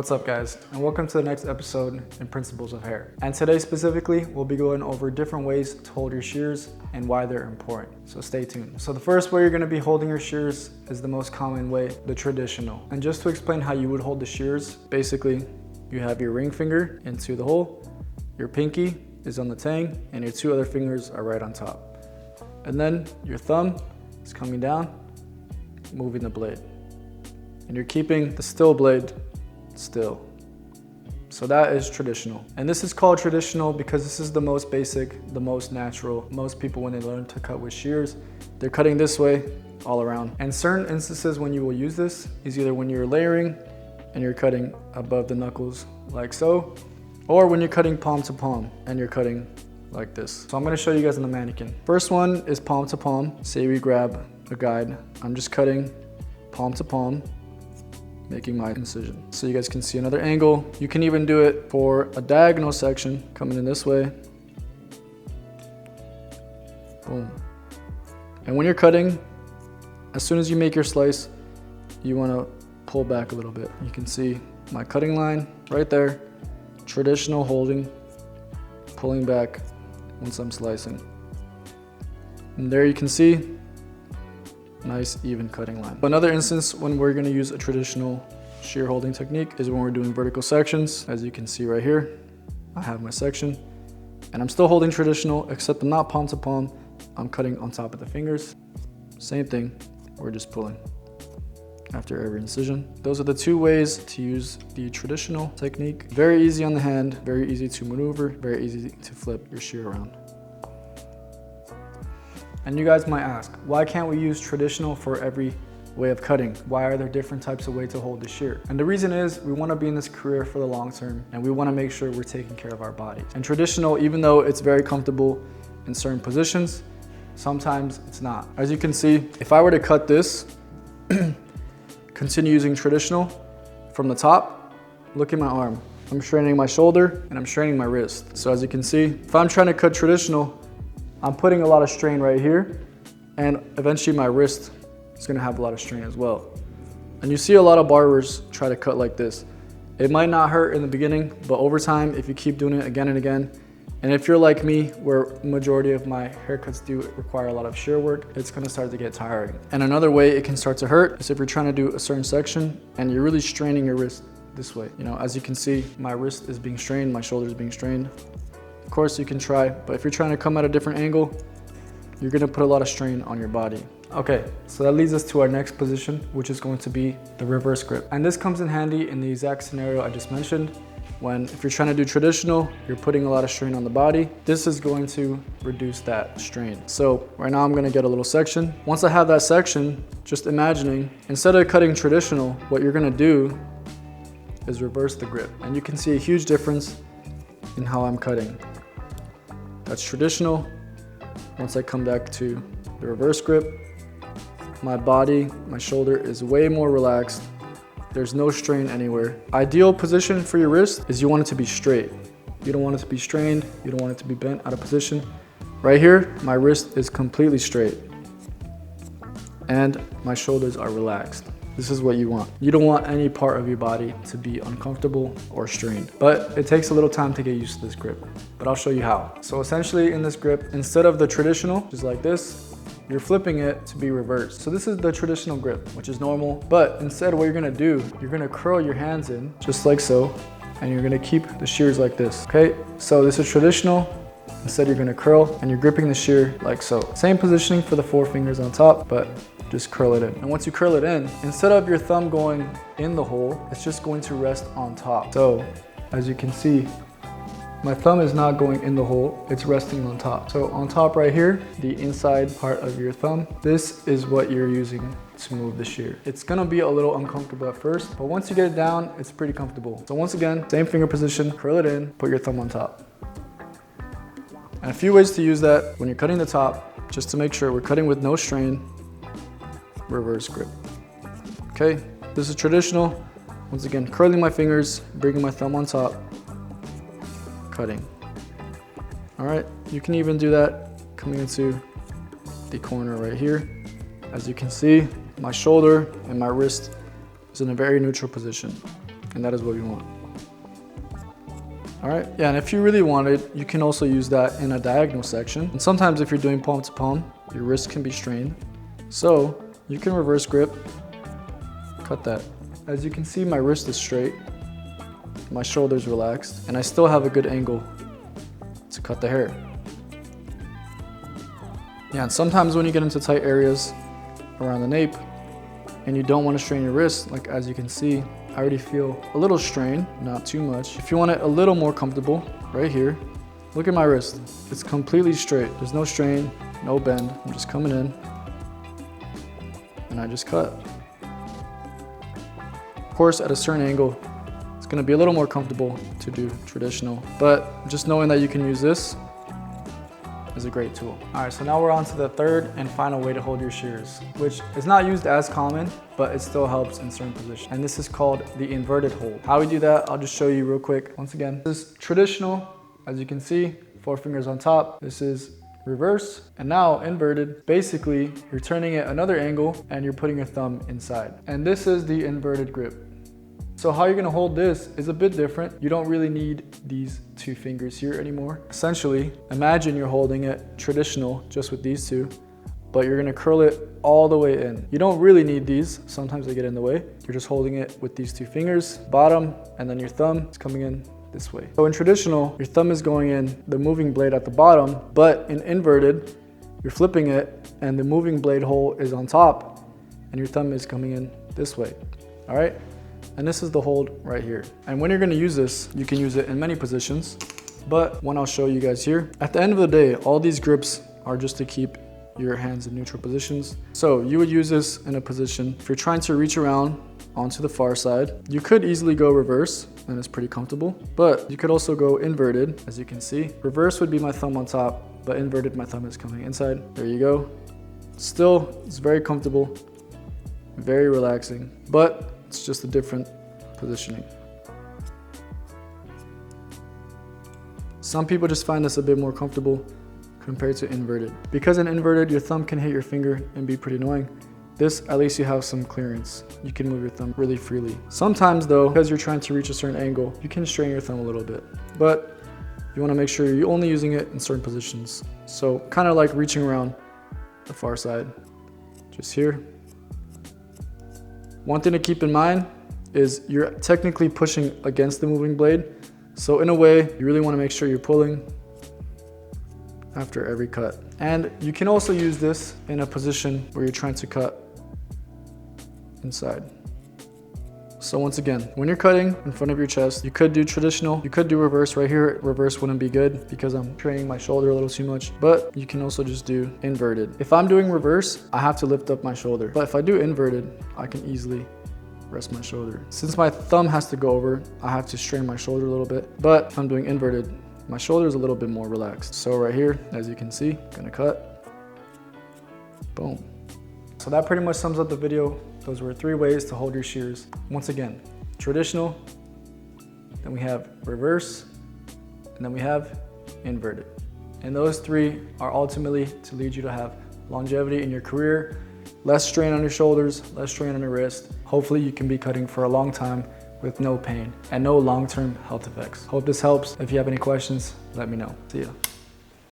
What's up guys, and welcome to the next episode in Principles of Hair. And today specifically, we'll be going over different ways to hold your shears and why they're important. So stay tuned. So the first way you're gonna be holding your shears is the most common way, the traditional. And just to explain how you would hold the shears, basically you have your ring finger into the hole, your pinky is on the tang, and your two other fingers are right on top. And then your thumb is coming down, moving the blade. And you're keeping the still blade still. So that is traditional. And this is called traditional because this is the most basic, the most natural. Most people, when they learn to cut with shears, they're cutting this way all around. And certain instances when you will use this is either when you're layering and you're cutting above the knuckles like so, or when you're cutting palm to palm and you're cutting like this. So I'm gonna show you guys on the mannequin. First one is palm to palm. Say we grab a guide. I'm just cutting palm to palm, making my incision. So you guys can see another angle. You can even do it for a diagonal section, coming in this way. Boom. And when you're cutting, as soon as you make your slice, you wanna pull back a little bit. You can see my cutting line right there. Traditional holding, pulling back once I'm slicing. And there you can see, nice even cutting line. Another instance when we're gonna use a traditional shear holding technique is when we're doing vertical sections. As you can see right here, I have my section and I'm still holding traditional, except I'm not palm to palm. I'm cutting on top of the fingers. Same thing, we're just pulling after every incision. Those are the two ways to use the traditional technique. Very easy on the hand, very easy to maneuver, very easy to flip your shear around. And you guys might ask, why can't we use traditional for every way of cutting? Why are there different types of ways to hold the shear? And the reason is we want to be in this career for the long term and we want to make sure we're taking care of our body. And traditional, even though it's very comfortable in certain positions, sometimes it's not. As you can see, if I were to cut this, continue using traditional from the top, look at my arm. I'm straining my shoulder and I'm straining my wrist. So as you can see, if I'm trying to cut traditional, I'm putting a lot of strain right here, and eventually my wrist is gonna have a lot of strain as well. And you see a lot of barbers try to cut like this. It might not hurt in the beginning, but over time, if you keep doing it again and again, and if you're like me, where majority of my haircuts do require a lot of shear work, it's gonna start to get tiring. And another way it can start to hurt is if you're trying to do a certain section and you're really straining your wrist this way. You know, as you can see, my wrist is being strained, my shoulder is being strained. Of course you can try, but if you're trying to come at a different angle, you're gonna put a lot of strain on your body. Okay, so that leads us to our next position, which is going to be the reverse grip. And this comes in handy in the exact scenario I just mentioned, when if you're trying to do traditional, you're putting a lot of strain on the body. This is going to reduce that strain. So right now I'm gonna get a little section. Once I have that section, just imagining, instead of cutting traditional, what you're gonna do is reverse the grip. And you can see a huge difference in how I'm cutting. That's traditional. Once I come back to the reverse grip, my body, my shoulder is way more relaxed. There's no strain anywhere. Ideal position for your wrist is you want it to be straight. You don't want it to be strained. You don't want it to be bent out of position. Right here, my wrist is completely straight and my shoulders are relaxed. This is what you want. You don't want any part of your body to be uncomfortable or strained. But it takes a little time to get used to this grip, but I'll show you how. So essentially in this grip, instead of the traditional, just like this, you're flipping it to be reversed. So this is the traditional grip, which is normal, but instead what you're gonna do, you're gonna curl your hands in, just like so, and you're gonna keep the shears like this, okay? So this is traditional. Instead you're gonna curl and you're gripping the shear like so. Same positioning for the four fingers on top, but just curl it in. And once you curl it in, instead of your thumb going in the hole, it's just going to rest on top. So as you can see, my thumb is not going in the hole, it's resting on top. So on top right here, the inside part of your thumb, this is what you're using to move the shear. It's gonna be a little uncomfortable at first, but once you get it down, it's pretty comfortable. So once again, same finger position, curl it in, put your thumb on top. And a few ways to use that when you're cutting the top, just to make sure we're cutting with no strain. Reverse grip. Okay, this is traditional. Once again, curling my fingers, bringing my thumb on top, cutting. All right, you can even do that coming into the corner right here. As you can see, my shoulder and my wrist is in a very neutral position. and that is what you want. All right, yeah, and if you really wanted, you can also use that in a diagonal section. And sometimes if you're doing palm to palm, your wrist can be strained. So you can reverse grip, cut that. As you can see, my wrist is straight, my shoulder's relaxed, and I still have a good angle to cut the hair. Yeah, and sometimes when you get into tight areas around the nape and you don't want to strain your wrist, like as you can see, I already feel a little strain, not too much. If you want it a little more comfortable, right here, look at my wrist. It's completely straight. There's no strain, no bend. I'm just coming in and I just cut. Of course, at a certain angle, it's gonna be a little more comfortable to do traditional, but just knowing that you can use this is a great tool. All right, so now we're on to the third and final way to hold your shears, which is not used as common, but it still helps in certain positions. And this is called the inverted hold. How we do that, I'll just show you real quick. Once again, this is traditional, as you can see, 4 fingers on top. This is reverse, and now inverted. Basically, you're turning it another angle and you're putting your thumb inside. And this is the inverted grip. So how you're gonna hold this is a bit different. You don't really need these 2 fingers here anymore. Essentially, imagine you're holding it traditional just with these 2, but you're gonna curl it all the way in. You don't really need these. Sometimes they get in the way. You're just holding it with these 2 fingers, bottom, and then your thumb is coming in this way. So in traditional, your thumb is going in the moving blade at the bottom, but in inverted, you're flipping it and the moving blade hole is on top and your thumb is coming in this way, all right? And this is the hold right here. And when you're gonna use this, you can use it in many positions, but one I'll show you guys here. At the end of the day, all these grips are just to keep your hands in neutral positions. So you would use this in a position, if you're trying to reach around onto the far side, you could easily go reverse, and it's pretty comfortable, but you could also go inverted, as you can see. Reverse would be my thumb on top, but inverted, my thumb is coming inside. There you go. Still, it's very comfortable, very relaxing, but it's just a different positioning. Some people just find this a bit more comfortable compared to inverted. Because in inverted, your thumb can hit your finger and be pretty annoying. This, at least you have some clearance. You can move your thumb really freely. Sometimes though, because you're trying to reach a certain angle, you can strain your thumb a little bit, but you wanna make sure you're only using it in certain positions. So kind of like reaching around the far side, just here. One thing to keep in mind is you're technically pushing against the moving blade. So in a way, you really want to make sure you're pulling after every cut. And you can also use this in a position where you're trying to cut inside. So once again, when you're cutting in front of your chest, you could do traditional, you could do reverse right here. Reverse wouldn't be good because I'm training my shoulder a little too much, but you can also just do inverted. If I'm doing reverse, I have to lift up my shoulder. But if I do inverted, I can easily rest my shoulder. Since my thumb has to go over, I have to strain my shoulder a little bit. But if I'm doing inverted, my shoulder is a little bit more relaxed. So right here, as you can see, I'm gonna cut, boom. So that pretty much sums up the video. Those were 3 ways to hold your shears. Once again, traditional, then we have reverse, and then we have inverted. And those 3 are ultimately to lead you to have longevity in your career, less strain on your shoulders, less strain on your wrist. Hopefully you can be cutting for a long time with no pain and no long-term health effects. Hope this helps. If you have any questions, let me know. See ya.